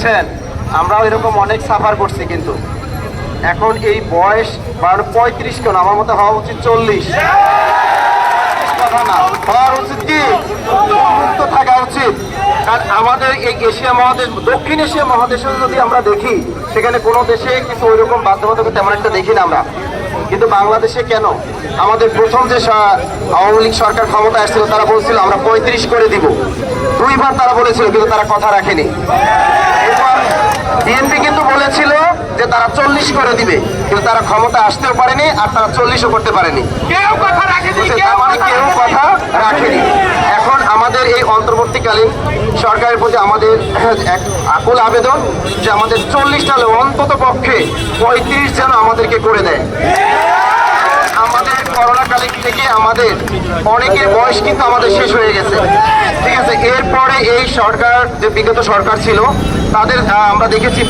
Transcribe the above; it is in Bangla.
বুঝছেন, আমরাও এরকম অনেক সাফার করছি, কিন্তু এখন এই বয়স 35 কেন, আমার মতো হওয়া উচিত 40। কথা না, হওয়া উচিত কি মুক্ত থাকা উচিত। কারণ আমাদের এই এশিয়া মহাদেশ, দক্ষিণ এশিয়া মহাদেশে যদি আমরা দেখি, সেখানে কোনো দেশে কিন্তু ওইরকম বাধ্যবাধকতা তেমন একটা দেখি না আমরা। কিন্তু বাংলাদেশে কেন? আমাদের প্রথম যে আওয়ামী লীগ সরকার ক্ষমতা আসছিল, তারা বলছিল আমরা 35 করে দিব। 2 বার তারা বলেছিল, কিন্তু তারা কথা রাখেনি। এরপর বিএনপি কিন্তু বলেছিল যে তারা 40 করে দিবে, কিন্তু তারা ক্ষমতা আসতেও পারেনি, আর তারা 40ও করতে পারেনি। কেউ কথা রাখেনি। এখন আমাদের এই অন্তর্বর্তীকালীন সরকারের প্রতি আমাদের এক আকুল আবেদন যে আমাদের 40টা হলে অন্তত পক্ষে 35 যেন আমাদেরকে করে দেয়। আমাদের করোনাকালীন থেকে আমাদের অনেকের বয়স কিন্তু আমাদের শেষ হয়ে গেছে, ঠিক আছে। এরপরে এই সরকার, যে বিগত সরকার ছিল, তাদের আমরা দেখেছি